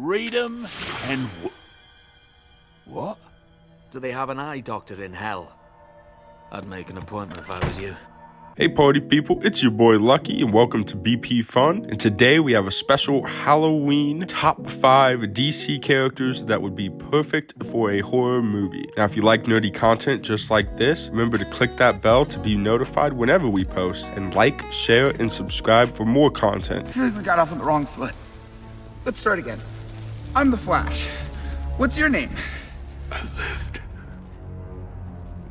read 'em, and What? Do they have an eye doctor in hell? I'd make an appointment if I was you. Hey party people, it's your boy Lucky and welcome to BP Fun. And today we have a special Halloween top 5 DC characters that would be perfect for a horror movie. Now if you like nerdy content just like this, remember to click that bell to be notified whenever we post, and like, share, and subscribe for more content. I feel like we got off on the wrong foot. Let's start again. I'm the Flash. What's your name? I've lived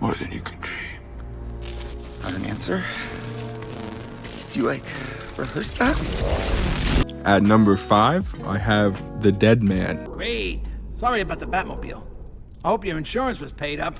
more than you can dream. Not an answer. Do you, rehearse that? At number 5, I have the Deadman. great. Sorry about the Batmobile. I hope your insurance was paid up.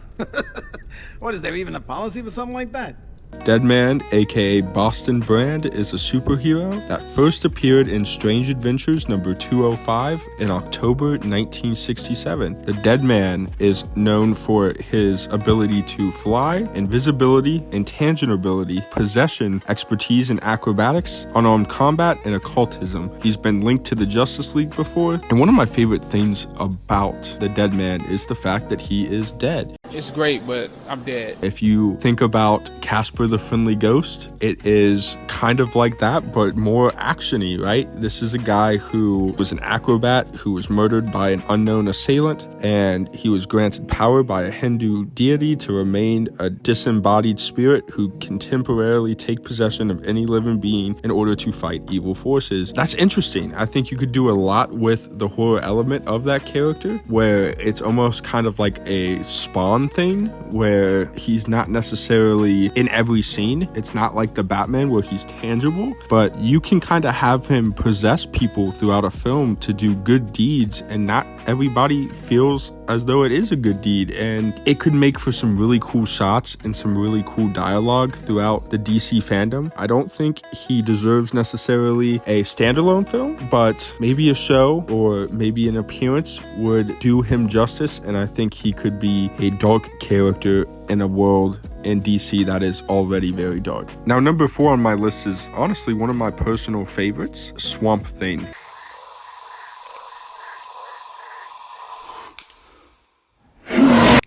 What, is there even a policy for something like that? Deadman, aka Boston Brand, is a superhero that first appeared in Strange Adventures number 205 in October 1967. The Deadman is known for his ability to fly, invisibility, intangibility, possession, expertise in acrobatics, unarmed combat, and occultism. He's been linked to the Justice League before, and one of my favorite things about the Deadman is the fact that he is dead. It's great, but I'm dead. If you think about Casper the Friendly Ghost, it is kind of like that, but more action-y, right? This is a guy who was an acrobat who was murdered by an unknown assailant, and he was granted power by a Hindu deity to remain a disembodied spirit who can temporarily take possession of any living being in order to fight evil forces. That's interesting. I think you could do a lot with the horror element of that character, where it's almost kind of like a Spawn thing, where he's not necessarily in every scene. It's not like the Batman where he's tangible, but you can kind of have him possess people throughout a film to do good deeds, and not everybody feels as though it is a good deed, and it could make for some really cool shots and some really cool dialogue throughout the DC fandom. I don't think he deserves necessarily a standalone film, but maybe a show or maybe an appearance would do him justice, and I think he could be a dark character in a world in DC that is already very dark. Now, number 4 on my list is honestly one of my personal favorites, Swamp Thing.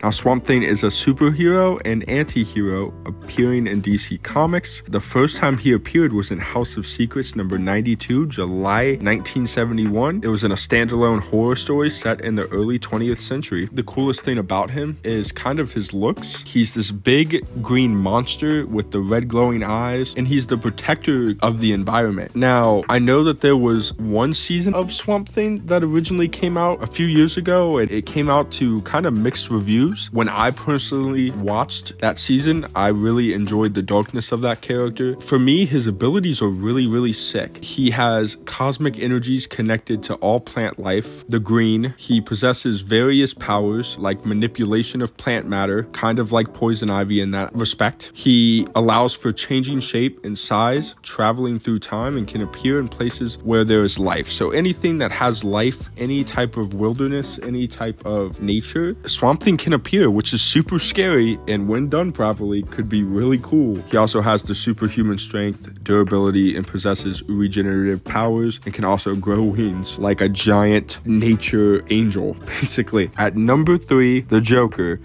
Now, Swamp Thing is a superhero and anti-hero appearing in DC Comics. The first time he appeared was in House of Secrets number 92, July 1971. It was in a standalone horror story set in the early 20th century. The coolest thing about him is kind of his looks. He's this big green monster with the red glowing eyes, and he's the protector of the environment. Now, I know that there was one season of Swamp Thing that originally came out a few years ago, and it came out to kind of mixed reviews. When I personally watched that season, I really enjoyed the darkness of that character. For me, his abilities are really, really sick. He has cosmic energies connected to all plant life. The green, he possesses various powers like manipulation of plant matter, kind of like Poison Ivy in that respect. He allows for changing shape and size, traveling through time, and can appear in places where there is life. So anything that has life, any type of wilderness, any type of nature, Swamp Thing can appear, which is super scary, and when done properly could be really cool. He also has the superhuman strength, durability, and possesses regenerative powers, and can also grow wings like a giant nature angel, basically. At number 3, the Joker.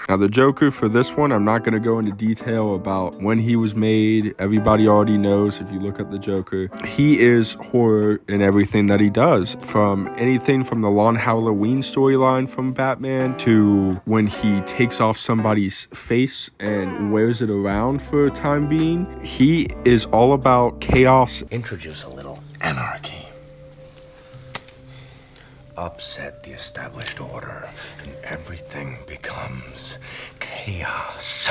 Now, the Joker, for this one, I'm not going to go into detail about when he was made. Everybody already knows if you look at the Joker. He is horror in everything that he does. From anything from the Long Halloween storyline from Batman to when he takes off somebody's face and wears it around for a time being. He is all about chaos. Introduce a little anarchy. Upset the established order, and everything becomes chaos.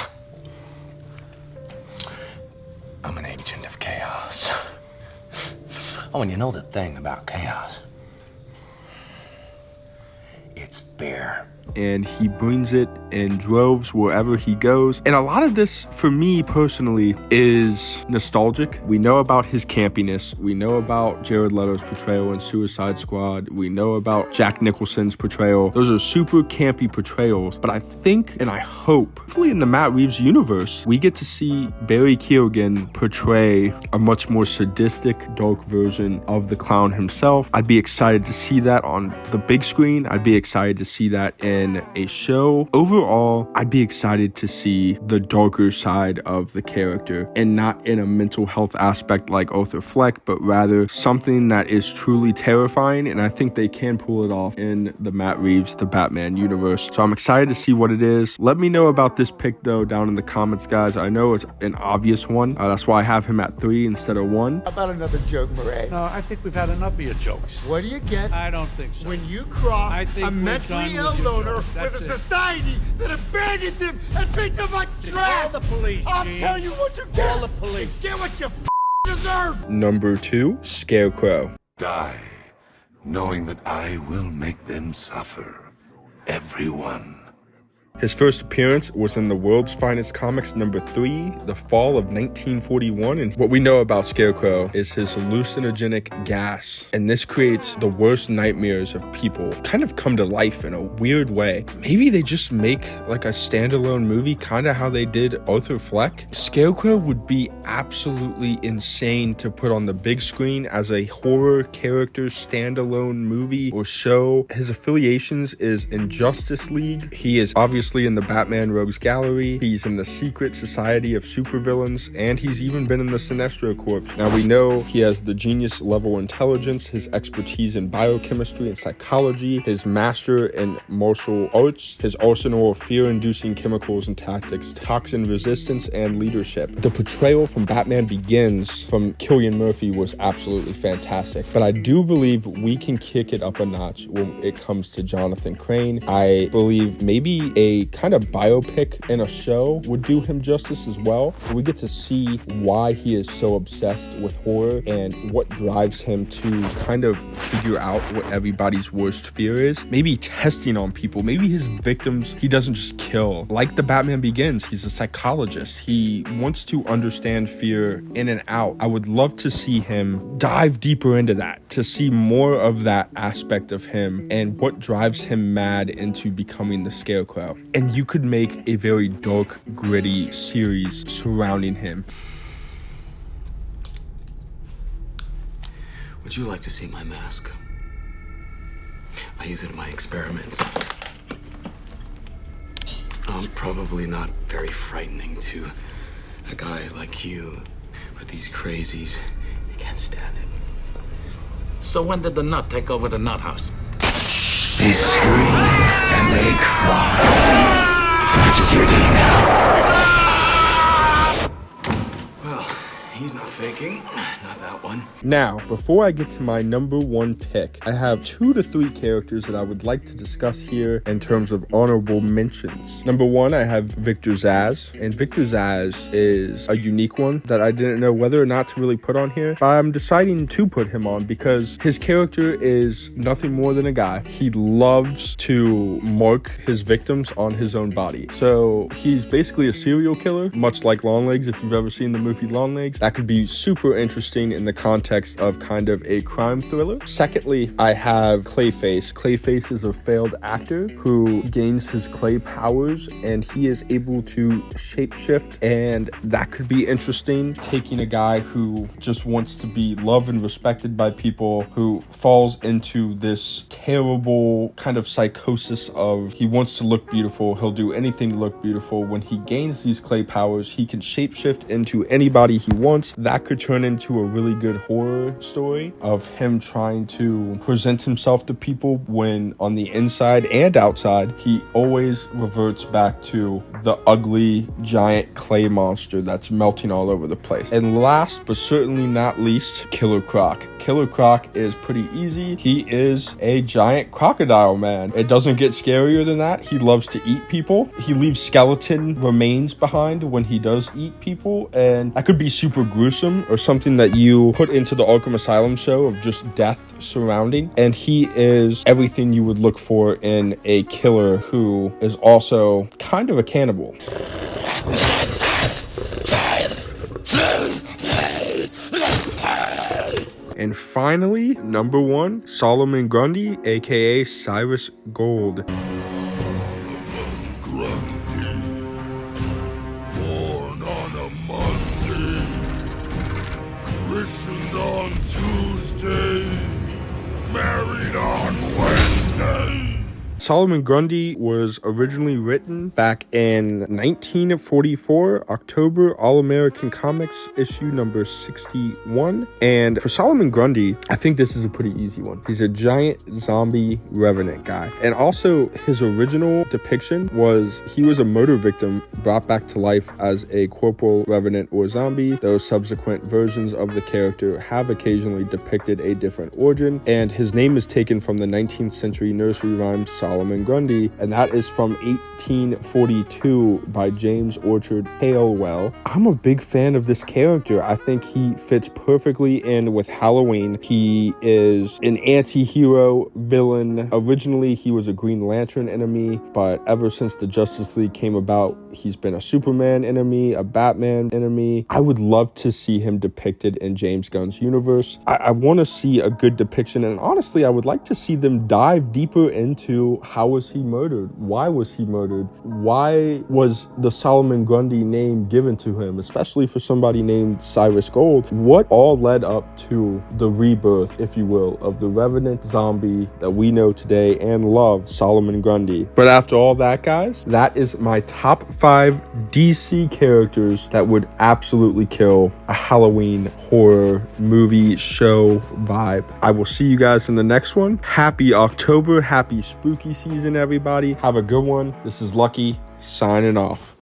I'm an agent of chaos. Oh, and you know the thing about chaos? It's fair and he brings it in droves wherever he goes. And a lot of this, for me personally, is nostalgic. We know about his campiness. We know about Jared Leto's portrayal in Suicide Squad. We know about Jack Nicholson's portrayal. Those are super campy portrayals. But I think, and I hope, hopefully in the Matt Reeves universe, we get to see Barry Keoghan portray a much more sadistic, dark version of the clown himself. I'd be excited to see that on the big screen. I'd be excited to see that in a show. Overall, I'd be excited to see the darker side of the character, and not in a mental health aspect like Arthur Fleck, but rather something that is truly terrifying, and I think they can pull it off in the Matt Reeves, the Batman universe. So I'm excited to see what it is. Let me know about this pick though down in the comments, guys. I know it's an obvious one. That's why I have him at 3 instead of 1. How about another joke, Murray? No, I think we've had enough of your jokes. What do you get I don't think so. when you cross I think a we're mentally done ill with your loner jokes. with That's a it. society that abandons him and treats him like trash? Call the police, I'll Gene. tell you what you get. Call the police. Get what you deserve. Number 2, Scarecrow. Die, knowing that I will make them suffer. Everyone. His first appearance was in the World's Finest Comics number 3, the fall of 1941, and what we know about Scarecrow is his hallucinogenic gas, and this creates the worst nightmares of people kind of come to life in a weird way. Maybe they just make like a standalone movie, kind of how they did Arthur Fleck. Scarecrow would be absolutely insane to put on the big screen as a horror character standalone movie or show. His affiliations is in Justice League. He is obviously in the Batman Rogues Gallery. He's in the Secret Society of Supervillains, and he's even been in the Sinestro Corps. Now we know he has the genius level intelligence, his expertise in biochemistry and psychology, his master in martial arts, his arsenal of fear-inducing chemicals and tactics, toxin resistance, and leadership. The portrayal from Batman Begins from Cillian Murphy was absolutely fantastic, but I do believe we can kick it up a notch when it comes to Jonathan Crane. I believe maybe a kind of biopic in a show would do him justice as well. We get to see why he is so obsessed with horror and what drives him to kind of figure out what everybody's worst fear is. Maybe testing on people, maybe his victims he doesn't just kill. Like the Batman Begins, he's a psychologist. He wants to understand fear in and out. I would love to see him dive deeper into that, to see more of that aspect of him and what drives him mad into becoming the Scarecrow. And you could make a very dark, gritty series surrounding him. Would you like to see my mask? I use it in my experiments. Probably not very frightening to a guy like you, but these crazies, they can't stand it. So when did the nut take over the nut house? They scream and they cry. Which is your day now? Well, he's not faking. Not that one. Now, before I get to my number 1 pick, I have 2 to 3 characters that I would like to discuss here in terms of honorable mentions. Number 1, I have Victor Zsasz, and Victor Zsasz is a unique one that I didn't know whether or not to really put on here, but I'm deciding to put him on because his character is nothing more than a guy. He loves to mark his victims on his own body. So he's basically a serial killer, much like Longlegs, if you've ever seen the movie Longlegs. That could be super interesting in the context of kind of a crime thriller. Secondly, I have Clayface. Clayface is a failed actor who gains his clay powers, and he is able to shapeshift, and that could be interesting. Taking a guy who just wants to be loved and respected by people, who falls into this terrible kind of psychosis of he wants to look beautiful, he'll do anything to look beautiful. When he gains these clay powers, he can shapeshift into anybody he wants. That could turn into a really good horror story of him trying to present himself to people when on the inside and outside he always reverts back to the ugly giant clay monster that's melting all over the place. And last but certainly not least, Killer Croc. Killer Croc is pretty easy. He is a giant crocodile man. It doesn't get scarier than that. He loves to eat people. He leaves skeleton remains behind when he does eat people, and that could be super super gruesome or something that you put into the Arkham Asylum show of just death surrounding. And he is everything you would look for in a killer who is also kind of a cannibal. And finally, number 1, Solomon Grundy, aka Cyrus Gold. Solomon Grundy, born on a Monday, christened on Tuesday, married on Wednesday. Solomon Grundy was originally written back in 1944, October, All-American Comics, issue number 61. And for Solomon Grundy, I think this is a pretty easy one. He's a giant zombie revenant guy. And also, his original depiction was he was a murder victim brought back to life as a corporal revenant or zombie. Those subsequent versions of the character have occasionally depicted a different origin. And his name is taken from the 19th century nursery rhyme Solomon Grundy, and that is from 1842 by James Orchard Halewell. I'm a big fan of this character. I think he fits perfectly in with Halloween. He is an anti-hero villain. Originally, he was a Green Lantern enemy, but ever since the Justice League came about, he's been a Superman enemy, a Batman enemy. I would love to see him depicted in James Gunn's universe. I want to see a good depiction, and honestly, I would like to see them dive deeper into how was he murdered? Why was he murdered? Why was the Solomon Grundy name given to him, especially for somebody named Cyrus Gold? What all led up to the rebirth, if you will, of the revenant zombie that we know today and love, Solomon Grundy? But after all that, guys, that is my top 5 DC characters that would absolutely kill a Halloween horror movie show vibe. I will see you guys in the next one. Happy October, happy spooky season, everybody. Have a good one. This is Lucky, signing off.